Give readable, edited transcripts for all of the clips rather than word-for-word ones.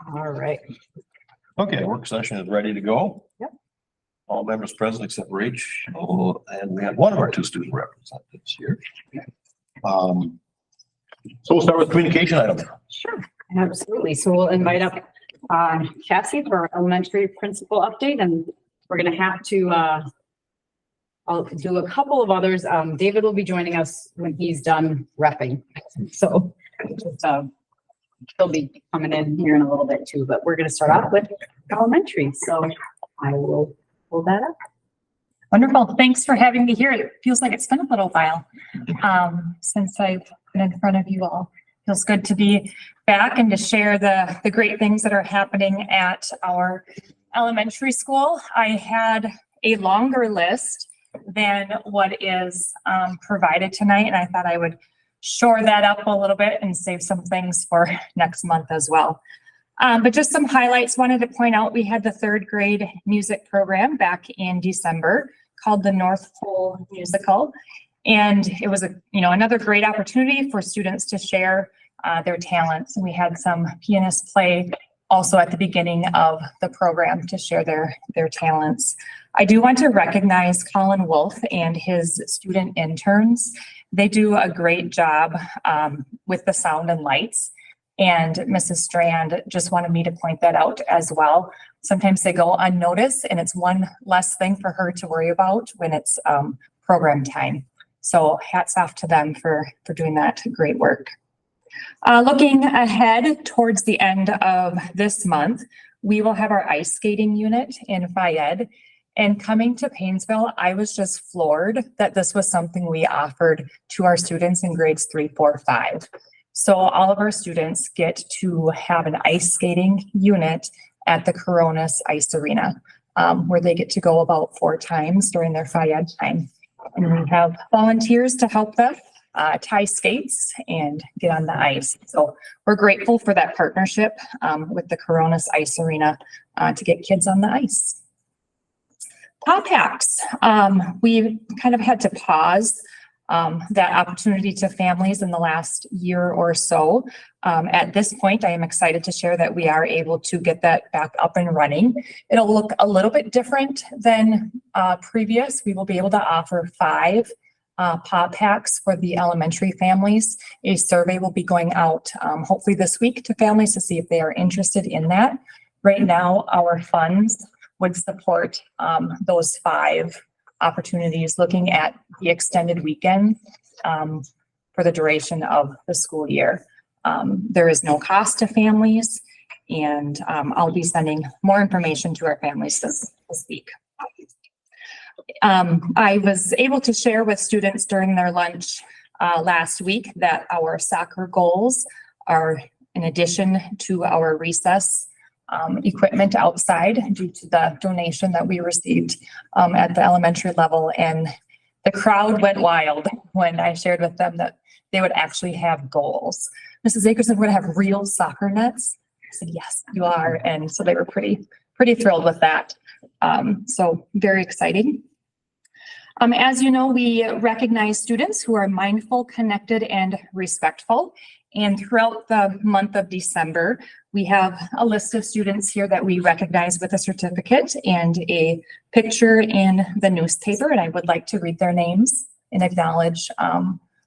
All right. Okay, work session is ready to go. Yep. All members present except Rach. Oh, and we have one of our two student representatives here. So we'll start with communication items. Sure, absolutely. So we'll invite up Cassie for our elementary principal update, and we're going to have to I'll do a couple of others. David will be joining us when he's done repping. So just, he'll be coming in here in a little bit too, but we're going to start off with elementary. So I will pull that up. Wonderful. Thanks for having me here. It feels like it's been a little while since I've been in front of you all. Feels good to be back and to share the great things that are happening at our elementary school. I had a longer list than what is provided tonight, and I thought I would shore that up a little bit and save some things for next month as well. But just some highlights. Wanted to point out we had the third grade music program back in December called the North Pole Musical. And it was another great opportunity for students to share their talents. And we had some pianists play also at the beginning of the program to share their talents. I do want to recognize Colin Wolf and his student interns. They do a great job with the sound and lights. And Mrs. Strand just wanted me to point that out as well. Sometimes they go unnoticed, and it's one less thing for her to worry about when it's program time. So hats off to them for doing that great work. Looking ahead towards the end of this month, we will have our ice skating unit in Phi Ed. And coming to Paynesville, I was just floored that this was something we offered to our students in grades 3, 4, 5. So all of our students get to have an ice skating unit at the Coronas Ice Arena, where they get to go about 4 times during their Phi Ed time. And we have volunteers to help them tie skates and get on the ice. So we're grateful for that partnership with the Coronas Ice Arena to get kids on the ice. Pop hacks. We kind of had to pause that opportunity to families in the last year or so. At this point, I am excited to share that we are able to get that back up and running. It'll look a little bit different than previous. We will be able to offer 5 pop hacks for the elementary families. A survey will be going out hopefully this week to families to see if they are interested in that. Right now, our funds would support those 5 opportunities, looking at the extended weekend for the duration of the school year. There is no cost to families, and I'll be sending more information to our families this week. I was able to share with students during their lunch last week that our soccer goals are in addition to our recess equipment outside due to the donation that we received at the elementary level. And the crowd went wild when I shared with them that they would actually have goals. Mrs. Akers said, we're going to have real soccer nets. I said, yes, you are. And so they were pretty thrilled with that. So very exciting. As you know, we recognize students who are mindful, connected, and respectful. And throughout the month of December, we have a list of students here that we recognize with a certificate and a picture in the newspaper. And I would like to read their names and acknowledge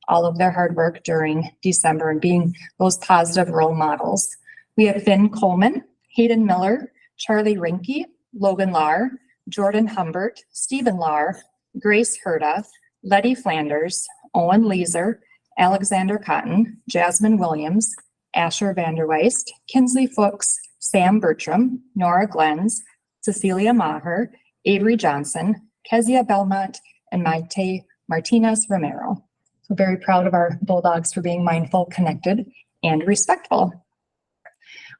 all of their hard work during December and being those positive role models. We have Finn Coleman, Hayden Miller, Charlie Rinke, Logan Lahr, Jordan Humbert, Stephen Lahr, Grace Herda, Letty Flanders, Owen Leeser, Alexander Cotton, Jasmine Williams, Asher Vanderweist, Kinsley Fuchs, Sam Bertram, Nora Glens, Cecilia Maher, Avery Johnson, Kezia Belmont, and Maite Martinez Romero. So very proud of our Bulldogs for being mindful, connected, and respectful.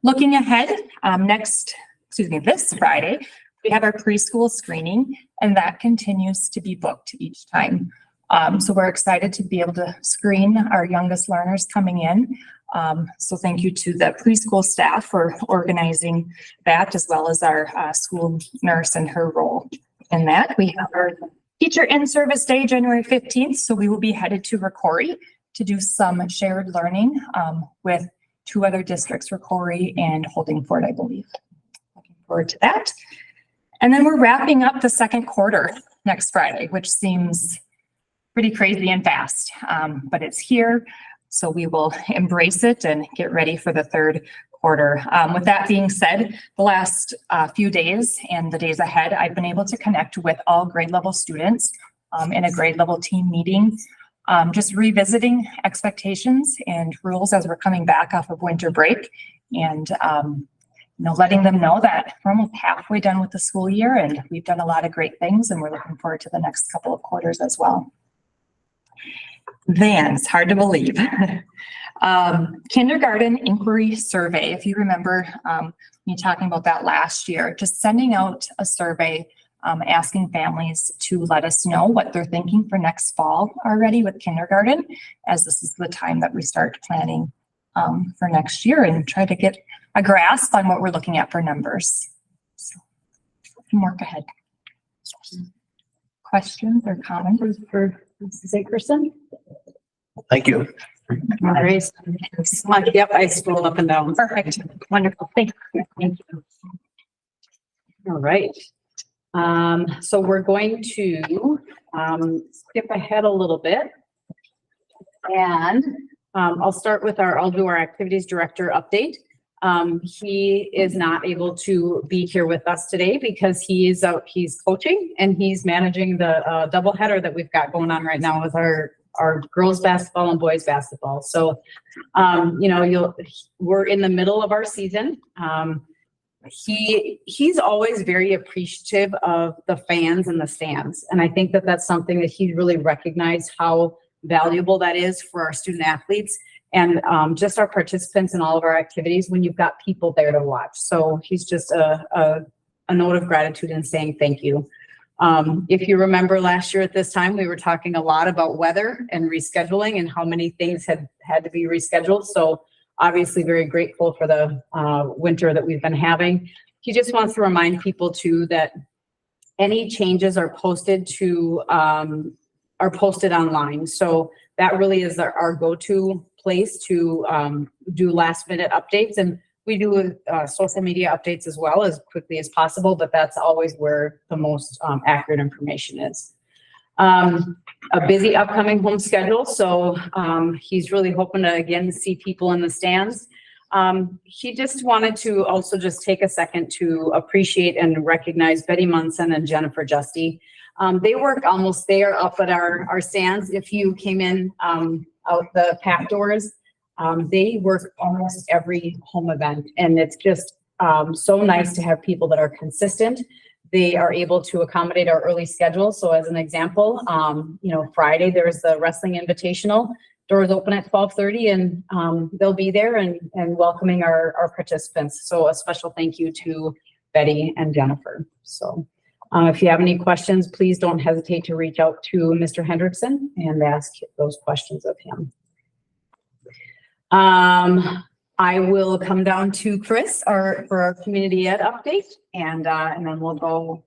Looking ahead, this Friday, we have our preschool screening, and that continues to be booked each time. So we're excited to be able to screen our youngest learners coming in. So thank you to the preschool staff for organizing that, as well as our school nurse and her role in that. We have our Teacher in Service Day, January 15th. So we will be headed to Rocori to do some shared learning with 2 other districts, Rocori and Holdingford, I believe. Looking forward to that. And then we're wrapping up the second quarter next Friday, which seems pretty crazy and fast, but it's here. So we will embrace it and get ready for the third quarter. With that being said, the last few days and the days ahead, I've been able to connect with all grade level students in a grade level team meeting, just revisiting expectations and rules as we're coming back off of winter break, and letting them know that we're almost halfway done with the school year and we've done a lot of great things, and we're looking forward to the next couple of quarters as well. Then, it's hard to believe. Kindergarten inquiry survey. If you remember me talking about that last year, just sending out a survey, asking families to let us know what they're thinking for next fall already with kindergarten, as this is the time that we start planning for next year and try to get a grasp on what we're looking at for numbers. So, work ahead. Questions or comments for Mrs. Akerson? Thank you. All right. Yep, I scrolled up and down. Perfect. Wonderful. Thank you. Thank you. All right. So we're going to skip ahead a little bit. And I'll start with I'll do our activities director update. He is not able to be here with us today because he's coaching and he's managing the doubleheader that we've got going on right now with our girls basketball and boys basketball. So, we're in the middle of our season. He's always very appreciative of the fans and the stands. And I think that that's something that he really recognized how valuable that is for our student athletes and just our participants in all of our activities when you've got people there to watch. So he's just a note of gratitude and saying thank you. If you remember last year at this time, we were talking a lot about weather and rescheduling and how many things had to be rescheduled. So obviously very grateful for the winter that we've been having. He just wants to remind people too that any changes are posted online. So that really is our go-to place to do last minute updates. And we do social media updates as well as quickly as possible, but that's always where the most accurate information is. A busy upcoming home schedule. So he's really hoping to again see people in the stands. He just wanted to also just take a second to appreciate and recognize Betty Munson and Jennifer Justy. They work almost there up at our stands. If you came in out the pack doors, they work almost every home event, and it's just so nice to have people that are consistent. They are able to accommodate our early schedule. So as an example, Friday there's the wrestling invitational. Doors open at 12:30, and they'll be there and welcoming our participants. So a special thank you to Betty and Jennifer. So if you have any questions, please don't hesitate to reach out to Mr. Hendrickson and ask those questions of him. I will come down to Chris for our community ed update, and then we'll go.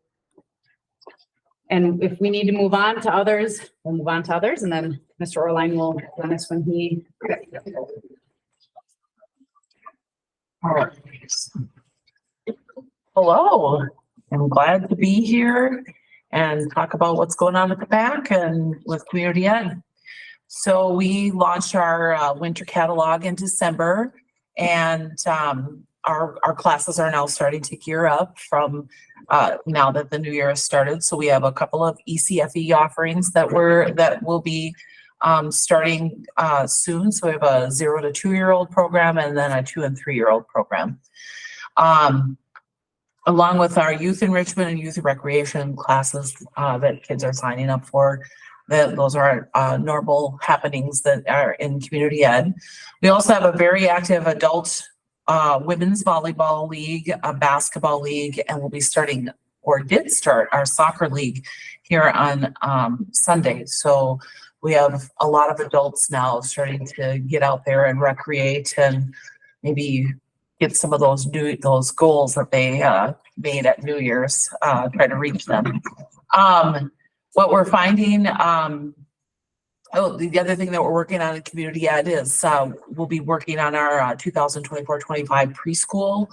And if we need to move on to others, we'll move on to others, and then Mr. Orline will join us when he. All right. Hello, I'm glad to be here and talk about what's going on with the PAC and with community ed. So we launched our winter catalog in December, and our classes are now starting to gear up from now that the new year has started. So we have a couple of ECFE offerings that will be starting soon. So we have a 0 to 2 year old program and then a 2 and 3 year old program. Along with our youth enrichment and youth recreation classes that kids are signing up for. Those are normal happenings that are in community ed. We also have a very active adult women's volleyball league, a basketball league, and we'll be starting or did start our soccer league here on Sunday. So we have a lot of adults now starting to get out there and recreate and maybe get some of those goals that they made at New Year's, try to reach them. What we're finding Oh, the other thing that we're working on in community ed is, we'll be working on our 2024-25 preschool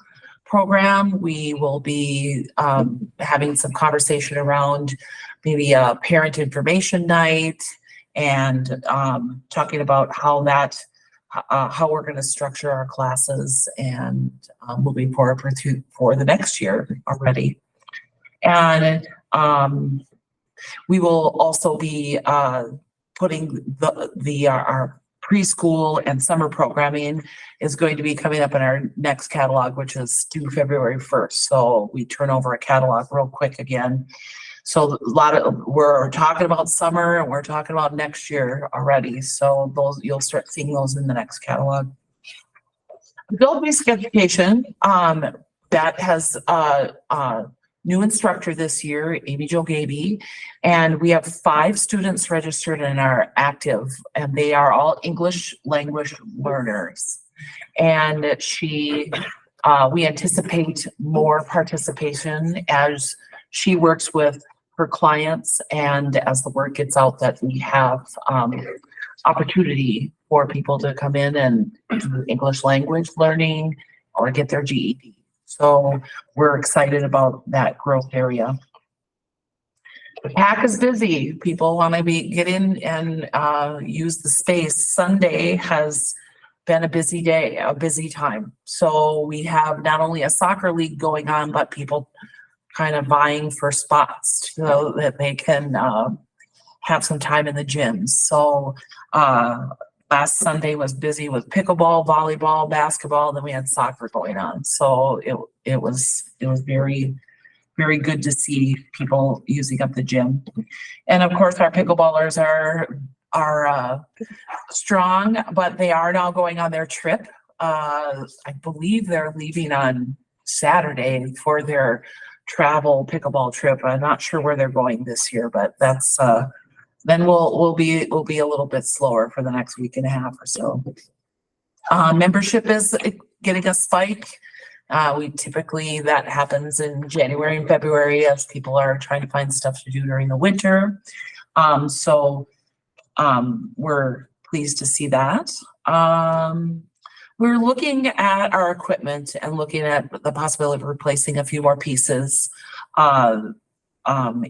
program. We will be having some conversation around maybe a parent information night and talking about how we're going to structure our classes and moving forward for the next year already. And we will also be putting our preschool and summer programming is going to be coming up in our next catalog, which is due February 1st. So we turn over a catalog real quick again. So we're talking about summer and we're talking about next year already. So those, you'll start seeing those in the next catalog. Adult basic education, that has new instructor this year, Amy Jo Gaby, and we have 5 students registered and are active, and they are all English language learners. And we anticipate more participation as she works with her clients and as the word gets out that we have opportunity for people to come in and do English language learning or get their GED. So we're excited about that growth area. The PAC is busy. People want to get in and use the space. Sunday has been a busy day, a busy time. So we have not only a soccer league going on, but people kind of vying for spots so that they can have some time in the gyms. So last Sunday was busy with pickleball, volleyball, basketball, then we had soccer going on. So it was very, very good to see people using up the gym. And of course, our pickleballers are strong, but they are now going on their trip. I believe they're leaving on Saturday for their travel pickleball trip. I'm not sure where they're going this year, but that's then we'll be a little bit slower for the next week and a half or so. Membership is getting a spike. We typically, that happens in January and February as people are trying to find stuff to do during the winter. We're pleased to see that. We're looking at our equipment and looking at the possibility of replacing a few more pieces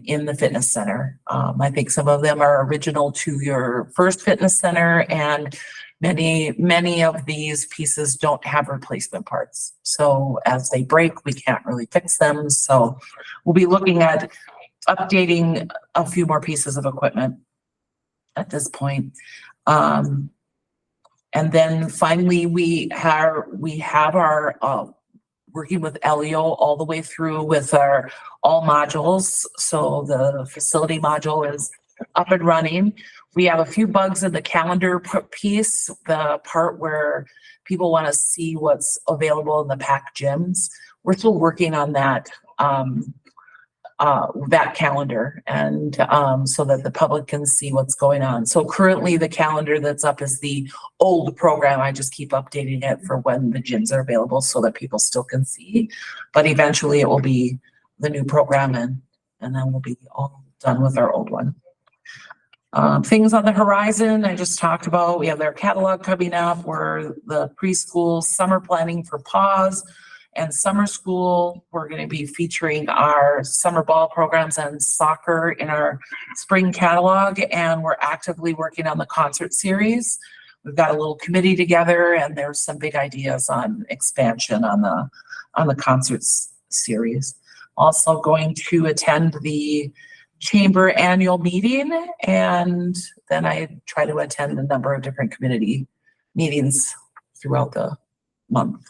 in the fitness center. I think some of them are original to your first fitness center, and many of these pieces don't have replacement parts. So as they break, we can't really fix them. So we'll be looking at updating a few more pieces of equipment at this point. And then finally, we have our working with Elio all the way through with our all modules. So the facility module is up and running. We have a few bugs in the calendar piece, the part where people want to see what's available in the PAC gyms. We're still working on that calendar and so that the public can see what's going on. So currently the calendar that's up is the old program. I just keep updating it for when the gyms are available so that people still can see. But eventually it will be the new program and then we'll be all done with our old one. Things on the horizon, I just talked about. We have their catalog coming up where the preschool summer planning for pause and summer school. We're going to be featuring our summer ball programs and soccer in our spring catalog, and we're actively working on the concert series. We've got a little committee together, and there's some big ideas on expansion on the concerts series. Also going to attend the chamber annual meeting, and then I try to attend a number of different community meetings throughout the month.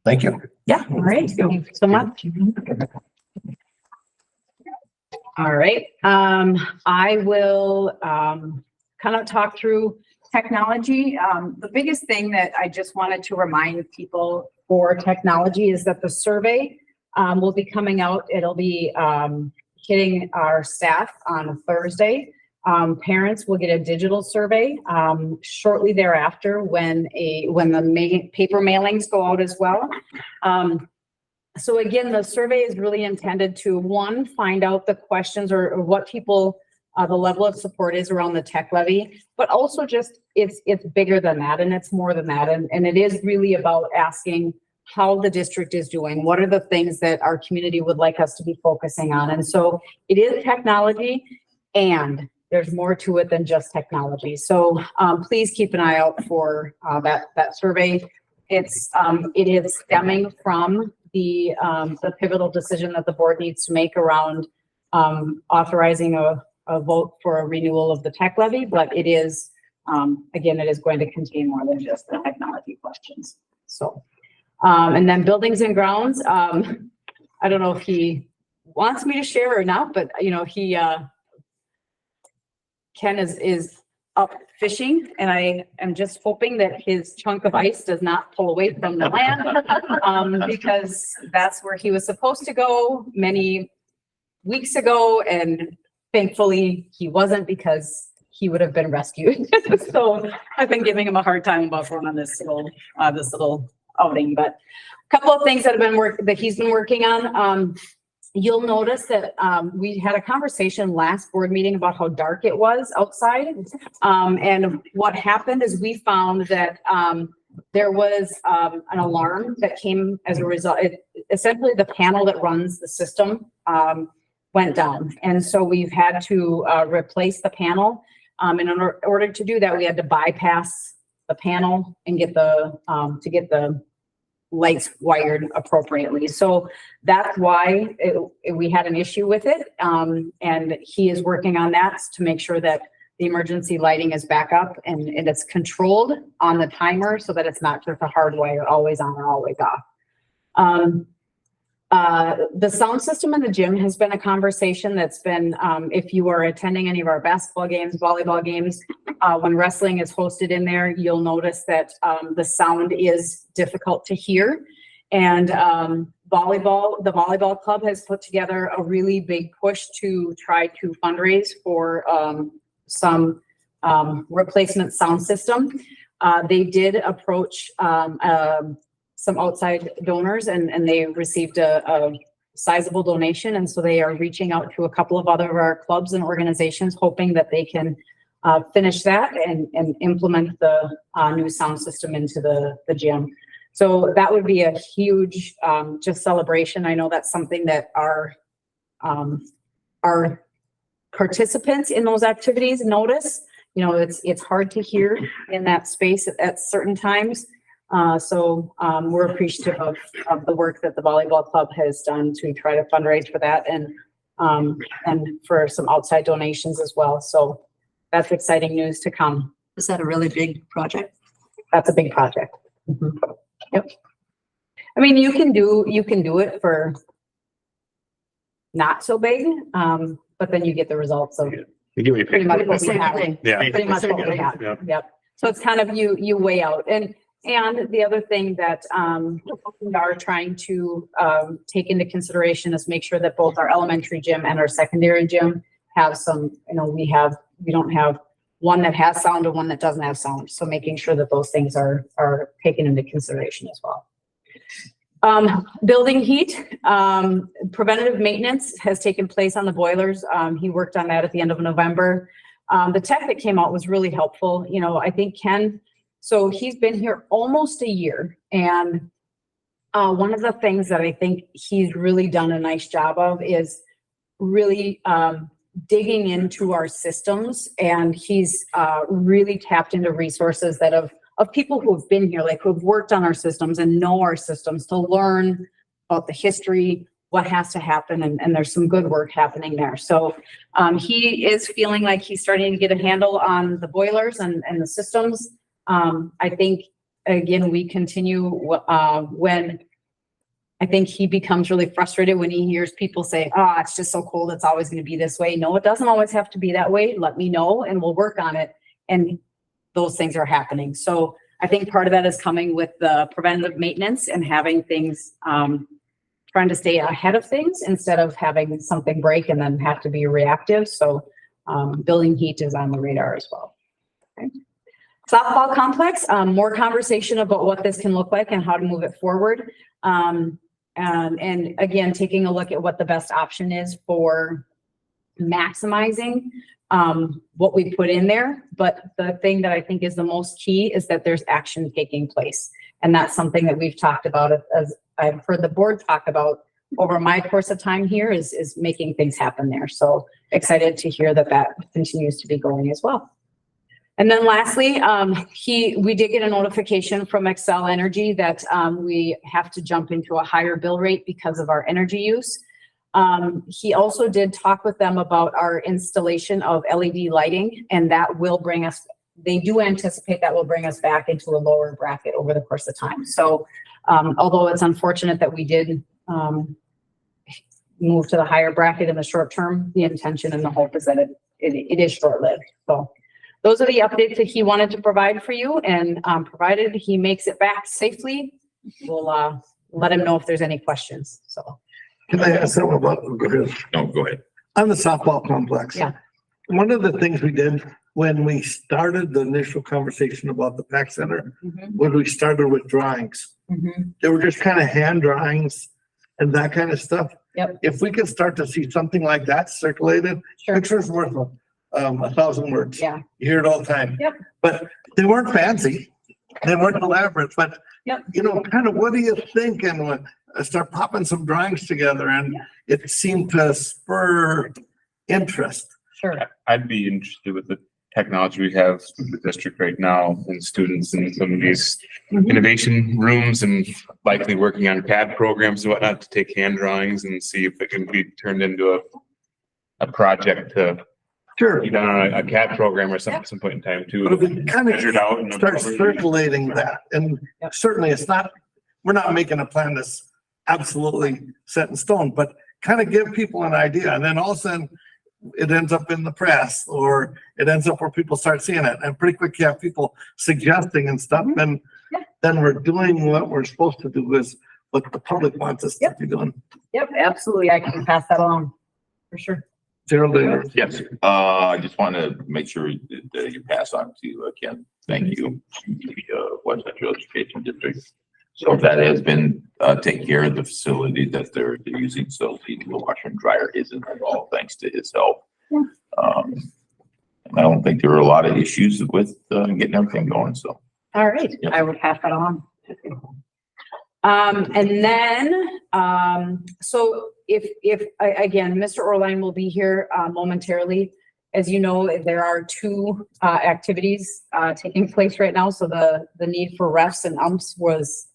Thank you. Yeah, all right, thank you so much. All right, I will kind of talk through technology. The biggest thing that I just wanted to remind people for technology is that the survey will be coming out. It'll be hitting our staff on Thursday. Parents will get a digital survey shortly thereafter when the paper mailings go out as well. So again, the survey is really intended to, one, find out the questions or what people The level of support is around the tech levy, but also just it's bigger than that and it's more than that. And it is really about asking how the district is doing. What are the things that our community would like us to be focusing on? And so it is technology, and there's more to it than just technology. So please keep an eye out for that survey. It is stemming from the pivotal decision that the board needs to make around authorizing a vote for a renewal of the tech levy, but it is, again, it is going to contain more than just the technology questions. So, and then buildings and grounds, I don't know if he wants me to share or not, but you know, Ken is up fishing, and I am just hoping that his chunk of ice does not pull away from the land, because that's where he was supposed to go many weeks ago, and thankfully he wasn't, because he would have been rescued. So I've been giving him a hard time about going on this little outing, but a couple of things that he's been working on. You'll notice that we had a conversation last board meeting about how dark it was outside. And what happened is we found that there was an alarm that came as a result. Essentially, the panel that runs the system went down. And so we've had to replace the panel. And in order to do that, we had to bypass the panel and get to get the lights wired appropriately. So that's why we had an issue with it. And he is working on that to make sure that the emergency lighting is back up and it's controlled on the timer so that it's not just a hardwire always on or always off. The sound system in the gym has been a conversation that's been, if you are attending any of our basketball games, volleyball games, when wrestling is hosted in there, you'll notice that the sound is difficult to hear. And the volleyball club has put together a really big push to try to fundraise for some replacement sound system. They did approach some outside donors and they received a sizable donation. And so they are reaching out to a couple of other of our clubs and organizations, hoping that they can finish that and implement the new sound system into the gym. So that would be a huge just celebration. I know that's something that our participants in those activities notice. You know, it's hard to hear in that space at certain times. So we're appreciative of the work that the volleyball club has done to try to fundraise for that and for some outside donations as well. So that's exciting news to come. Is that a really big project? That's a big project. Mm-hmm. Yep. I mean, you can do it for not so big, but then you get the results of pretty much what we have. Pretty much what we have. Yep. So it's kind of you weigh out. And the other thing that we are trying to take into consideration is make sure that both our elementary gym and our secondary gym have some, you know, we don't have one that has sound and one that doesn't have sound. So making sure that those things are taken into consideration as well. Building heat, preventative maintenance has taken place on the boilers. He worked on that at the end of November. The tech that came out was really helpful. You know, I think Ken, so he's been here almost a year. And one of the things that I think he's really done a nice job of is really digging into our systems. And he's really tapped into resources that of people who have been here, like who have worked on our systems and know our systems, to learn about the history, what has to happen. And there's some good work happening there. So he is feeling like he's starting to get a handle on the boilers and the systems. I think, again, we continue when I think he becomes really frustrated when he hears people say, it's just so cold, it's always going to be this way. No, it doesn't always have to be that way. Let me know and we'll work on it. And those things are happening. So I think part of that is coming with the preventative maintenance and having things, trying to stay ahead of things instead of having something break and then have to be reactive. So building heat is on the radar as well. Okay. Softball complex, more conversation about what this can look like and how to move it forward. And again, taking a look at what the best option is for maximizing what we put in there. But the thing that I think is the most key is that there's action taking place. And that's something that we've talked about, as I've heard the board talk about over my course of time here, is making things happen there. So excited to hear that that continues to be going as well. And then lastly, we did get a notification from Excel Energy that we have to jump into a higher bill rate because of our energy use. He also did talk with them about our installation of LED lighting, and that will bring us, they do anticipate that will bring us back into a lower bracket over the course of time. So although it's unfortunate that we did move to the higher bracket in the short term, the intention and the hope is that it is short-lived. So those are the updates that he wanted to provide for you, and provided he makes it back safely, we'll let him know if there's any questions. So. Can I ask something about, go ahead. No, go ahead. On the softball complex? Yeah. One of the things we did when we started the initial conversation about the PAC Center was we started with drawings. They were just kind of hand drawings and that kind of stuff. Yep. If we could start to see something like that circulated, Sure. pictures worth 1,000 words. Yeah. You hear it all the time. Yep. But they weren't fancy. They weren't elaborate, but Yep. you know, kind of what do you think? And when I start popping some drawings together, and it seemed to spur interest. Sure. I'd be interested with the technology we have in the district right now and students in some of these innovation rooms and likely working on CAD programs and whatnot to take hand drawings and see if it can be turned into a project to Sure. be done on a CAD program or something at some point in time too. But if we kind of Measured out and start circulating that, and certainly it's not, we're not making a plan that's absolutely set in stone, but kind of give people an idea, and then all of a sudden it ends up in the press, or it ends up where people start seeing it, and pretty quick you have people suggesting and stuff, and then we're doing what we're supposed to do, is what the public wants us to be doing. Yep, absolutely. I can pass that along for sure. Gerald, Yes, I just want to make sure that you pass on to Ken. Thank you, the West Central Education District. So that has been taking care of the facility that they're using, so the washer and dryer isn't at all thanks to his help. And I don't think there were a lot of issues with getting everything going, so. All right, Yep. I will pass that on. And then, so if again, Mr. Orline will be here momentarily. As you know, there are two activities taking place right now. So the need for refs and umps was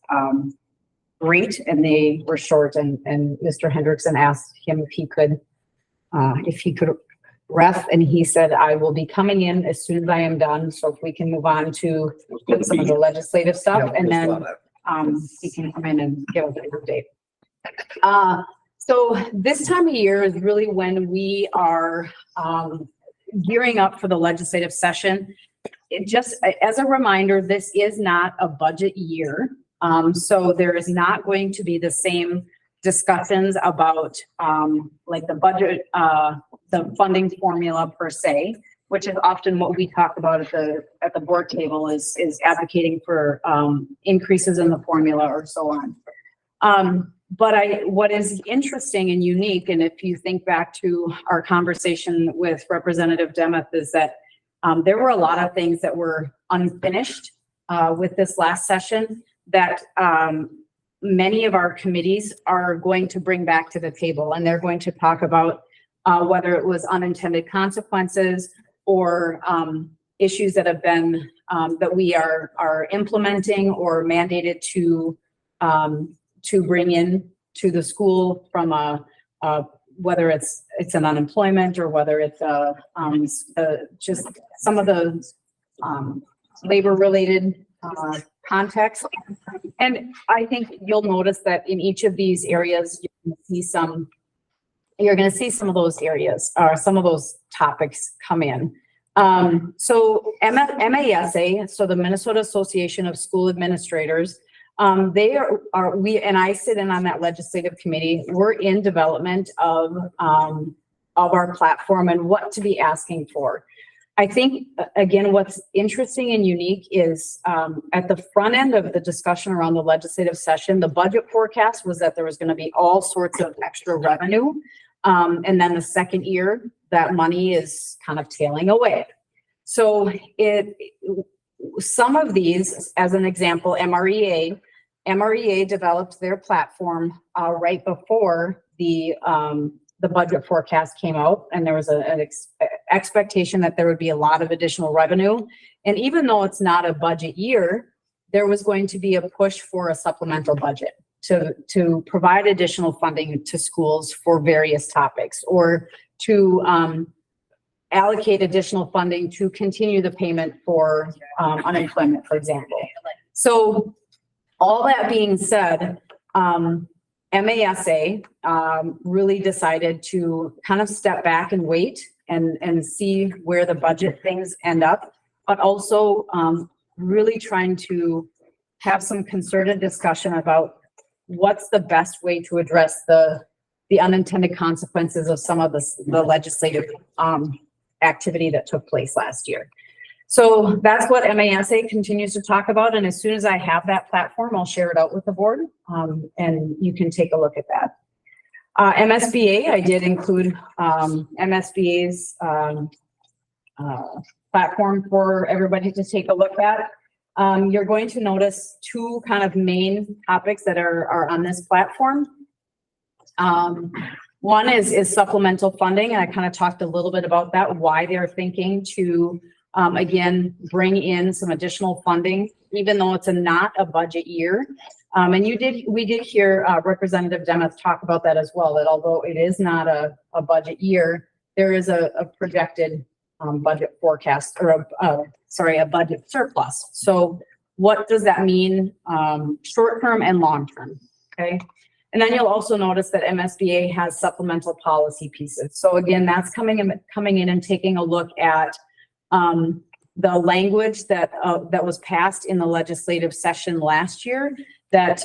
great, and they were short, and Mr. Hendrickson asked him if he could ref, and he said, I will be coming in as soon as I am done. So if we can move on to some of the legislative stuff, and then he can come in and give us an update. So this time of year is really when we are gearing up for the legislative session. It just, as a reminder, this is not a budget year. So there is not going to be the same discussions about like the budget, the funding formula per se, which is often what we talk about at the board table is advocating for increases in the formula or so on. But what is interesting and unique, and if you think back to our conversation with Representative Demuth, is that there were a lot of things that were unfinished with this last session that many of our committees are going to bring back to the table, and they're going to talk about whether it was unintended consequences or issues that have been that we are implementing or mandated to bring in to the school from whether it's an unemployment or whether it's just some of the labor related context. And I think you'll notice that in each of these areas, you're going to see some of those areas or some of those topics come in. So MASA, so the Minnesota Association of School Administrators, they are we, and I sit in on that legislative committee. We're in development of our platform and what to be asking for. I think, again, what's interesting and unique is at the front end of the discussion around the legislative session, the budget forecast was that there was going to be all sorts of extra revenue And then the second year, that money is kind of tailing away. So some of these, as an example, MREA developed their platform right before the budget forecast came out, and there was an expectation that there would be a lot of additional revenue. And even though it's not a budget year, there was going to be a push for a supplemental budget to provide additional funding to schools for various topics, or to allocate additional funding to continue the payment for unemployment, for example. So all that being said, MASA really decided to kind of step back and wait and see where the budget things end up, but also really trying to have some concerted discussion about what's the best way to address the unintended consequences of some of the legislative activity that took place last year. So that's what MASA continues to talk about. And as soon as I have that platform, I'll share it out with the board, and you can take a look at that. MSBA, I did include MSBA's platform for everybody to take a look at. You're going to notice two kind of main topics that are on this platform. One is supplemental funding, and I kind of talked a little bit about that, why they're thinking to, again, bring in some additional funding, even though it's not a budget year. And we did hear Representative Demuth talk about that as well, that although it is not a budget year, there is a projected budget forecast, or a budget surplus. So what does that mean short-term and long-term, okay? And then you'll also notice that MSBA has supplemental policy pieces. So again, that's coming in and taking a look at the language that was passed in the legislative session last year, that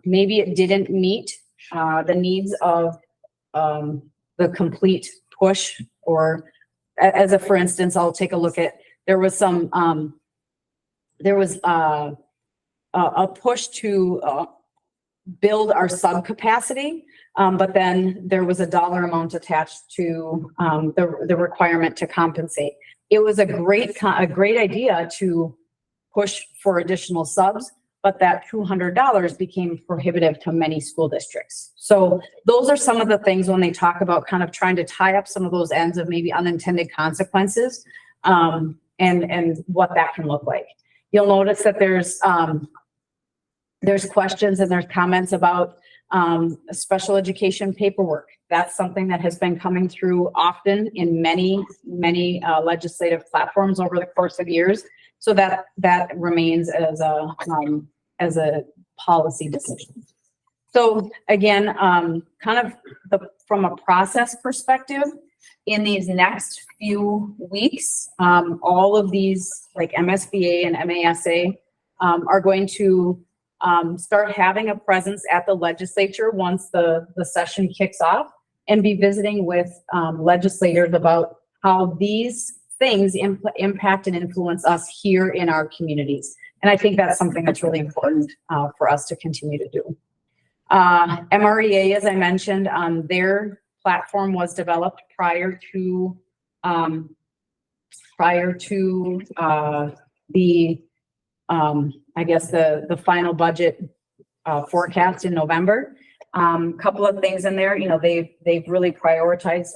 maybe it didn't meet the needs of the complete push, or as a, for instance, I'll take a look at, there was a push to build our sub capacity, but then there was a dollar amount attached to the requirement to compensate. It was a great idea to push for additional subs, but that $200 became prohibitive to many school districts. So those are some of the things when they talk about kind of trying to tie up some of those ends of maybe unintended consequences, and what that can look like. You'll notice that there's questions and there's comments about special education paperwork. That's something that has been coming through often in many legislative platforms over the course of years. So that remains as a policy decision. So again, kind of from a process perspective, in these next few weeks, all of these, like MSBA and MASA, are going to start having a presence at the legislature once the session kicks off, and be visiting with legislators about how these things impact and influence us here in our communities. And I think that's something that's really important for us to continue to do. MREA, as I mentioned, their platform was developed prior to I guess the final budget forecast in November. Couple of things in there, they've really prioritized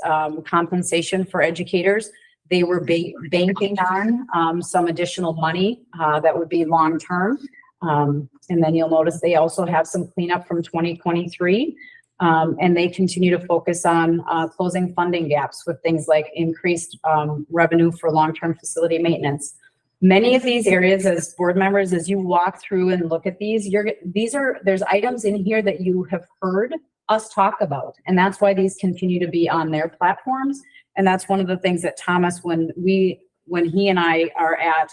compensation for educators. They were banking on some additional money that would be long-term. And then you'll notice they also have some cleanup from 2023. And they continue to focus on closing funding gaps with things like increased revenue for long-term facility maintenance. Many of these areas, as board members, as you walk through and look at these, there's items in here that you have heard us talk about, and that's why these continue to be on their platforms. And that's one of the things that Thomas, when he and I are at,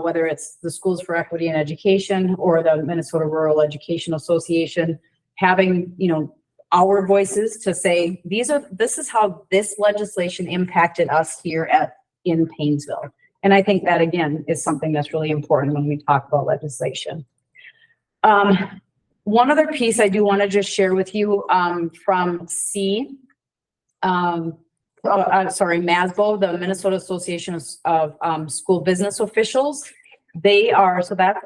whether it's the Schools for Equity and Education or the Minnesota Rural Education Association, having our voices to say this is how this legislation impacted us here in Paynesville. And I think that, again, is something that's really important when we talk about legislation. One other piece I do want to just share with you from C. MASBO, the Minnesota Association of School Business Officials. They are, so that's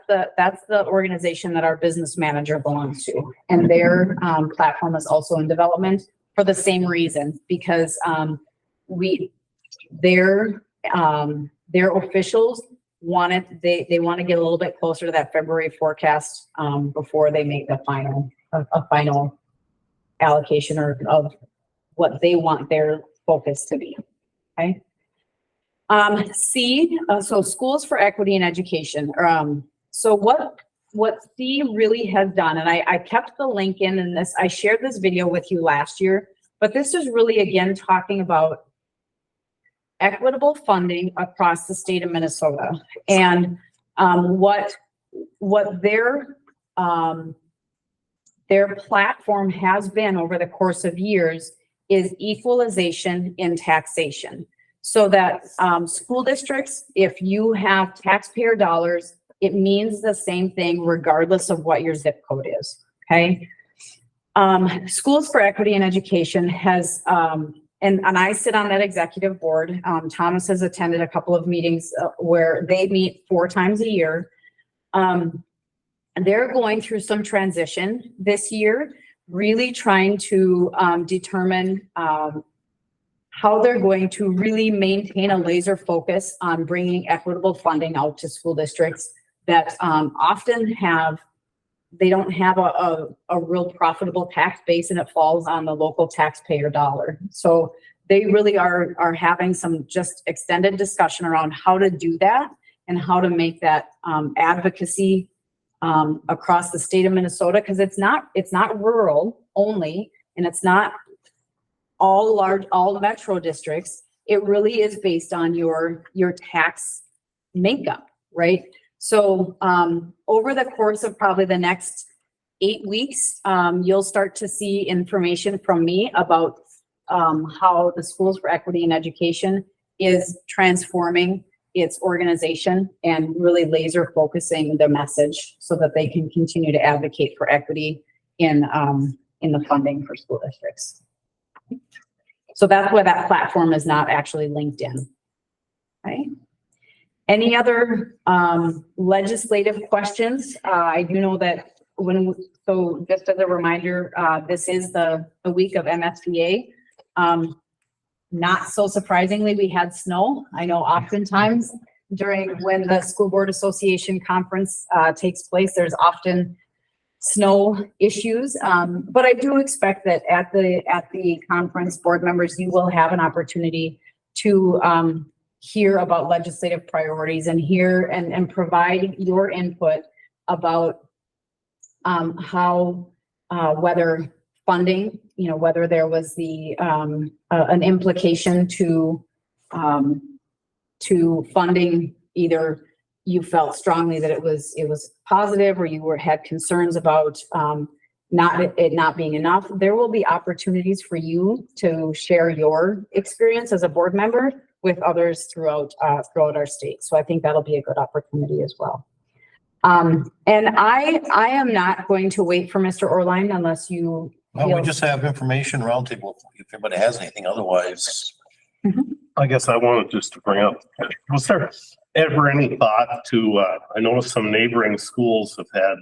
the organization that our business manager belongs to. And their platform is also in development for the same reason, because their officials they want to get a little bit closer to that February forecast before they make a final allocation of what they want their focus to be. Okay. C, so Schools for Equity in Education. So what C really has done, and I kept the link in this, I shared this video with you last year, but this is really, again, talking about equitable funding across the state of Minnesota. And what their platform has been over the course of years is equalization in taxation. So that school districts, if you have taxpayer dollars, it means the same thing regardless of what your zip code is, okay? Schools for Equity in Education has, and I sit on that executive board. Thomas has attended a couple of meetings where they meet 4 times a year. And they're going through some transition this year, really trying to determine how they're going to really maintain a laser focus on bringing equitable funding out to school districts that often they don't have a real profitable tax base, and it falls on the local taxpayer dollar. So they really are having some just extended discussion around how to do that and how to make that advocacy across the state of Minnesota, because it's not rural only, and it's not all metro districts. It really is based on your tax makeup, right? So over the course of probably the next 8 weeks, you'll start to see information from me about how the Schools for Equity in Education is transforming its organization and really laser focusing the message so that they can continue to advocate for equity in the funding for school districts. So that's why that platform is not actually linked in. Right? Any other legislative questions? I do know that so just as a reminder, this is the week of MSBA. Not so surprisingly, we had snow. I know oftentimes when the School Board Association conference takes place, there's often snow issues. But I do expect that at the conference, board members, you will have an opportunity to hear about legislative priorities and hear and provide your input about how whether funding, whether there was an implication to funding, either you felt strongly that it was positive, or you had concerns about not being enough. There will be opportunities for you to share your experience as a board member with others throughout our state. So I think that'll be a good opportunity as well. And I am not going to wait for Mr. Orline unless you. Well, we just have information roundtable if anybody has anything. Otherwise, I guess I wanted just to bring up, was there ever any thought to, I noticed some neighboring schools have had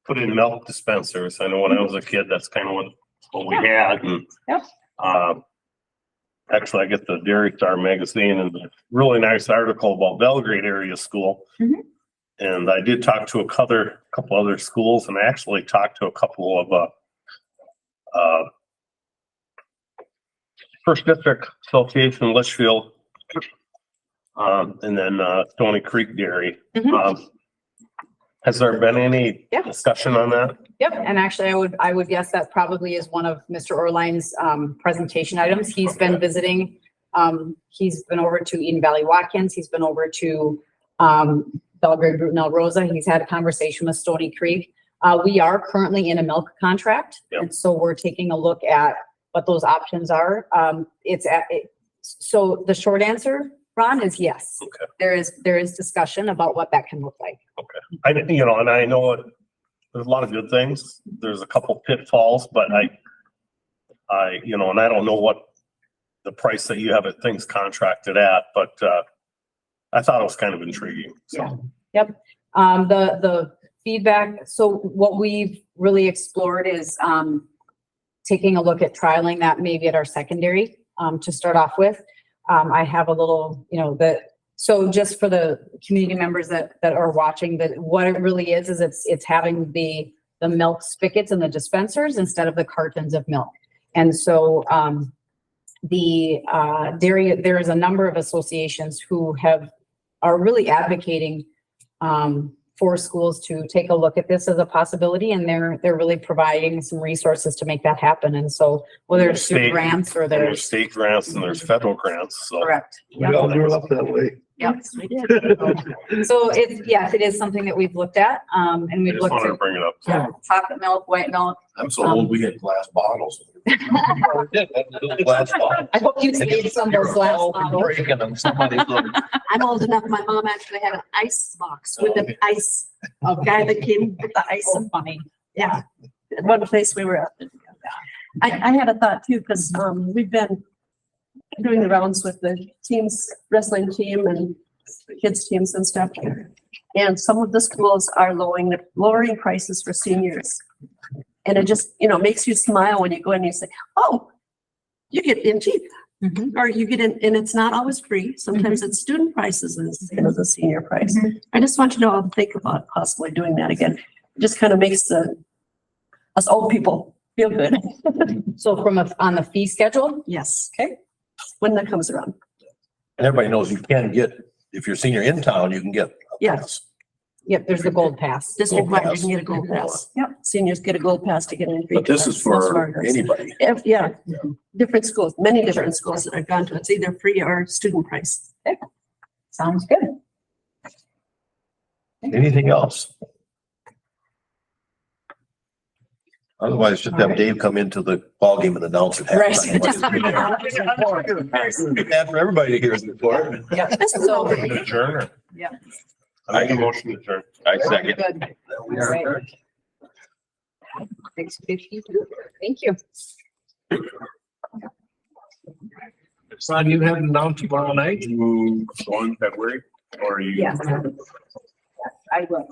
put in milk dispensers. I know when I was a kid, that's kind of what we had. And, actually, I get the Dairy Star magazine and a really nice article about Belgrade area school. And I did talk to a couple other schools, and I actually talked to a couple of First District Association, Litchfield, and then Stony Creek Dairy. Has there been any discussion on that? Yep, and actually I would guess that probably is one of Mr. Orline's presentation items. He's been visiting, he's been over to Eden Valley Watkins, he's been over to Belgrade Brutenell Rosa, he's had a conversation with Stony Creek. We are currently in a milk contract, and so we're taking a look at what those options are. So the short answer, Ron, is yes. Okay. There is discussion about what that can look like. Okay. And I know there's a lot of good things. There's a couple pitfalls, but And I don't know what the price that you have at things contracted at, but, I thought it was kind of intriguing. So, Yep. The feedback, so what we've really explored is, taking a look at trialing that maybe at our secondary, to start off with. I have a little, so just for the community members that are watching, that what it really is it's having the milk spigots and the dispensers instead of the cartons of milk. And so, the dairy, there is a number of associations who are really advocating for schools to take a look at this as a possibility, and they're really providing some resources to make that happen. And so whether it's through State- grants or there's there's state grants and there's federal grants, so. correct. We all grew up that way. Yep. We did. So it is something that we've looked at, and I we've just looked wanted to at bring it up. chocolate milk, white milk. I'm so old, we had glass bottles. Glass bottle. I hope you saved some of those last bottles. Breaking them, somebody's looking. I'm old enough. My mom actually had an ice box with an ice, a guy that came with the ice. So funny. Yeah, at one place we were at. I had a thought too, because we've been doing the rounds with the teams, wrestling team and kids teams and stuff. And some of the schools are lowering prices for seniors. And it just, makes you smile when you go in and you say, oh, you get in cheap. Mhm. Or you get in, and it's not always free. Sometimes it's student prices instead of the senior price. I just want you to all think about possibly doing that again. It just kind of makes us old people feel good. So on the fee schedule, Yes. Okay. When that comes around. And everybody knows you can get, if you're senior in town, you can get. a Yes. pass. yep, there's the gold pass. District-wide, you pass. can get a gold pass. Yep. Seniors get a gold pass to get in. But this is for anybody. Yeah, different schools, many different schools that I've gone to. It's either free or student price. Sounds good. Anything else? Otherwise, just have Dave come into the ballgame and announce it. Right. Bad for everybody to hear his report. Yeah. So, adjourn or? Yeah. I make a motion to adjourn. I second. Good. We are Right. 6:52. Thank you. Son, you have them down tomorrow night? You go in February or you? Yes. I will.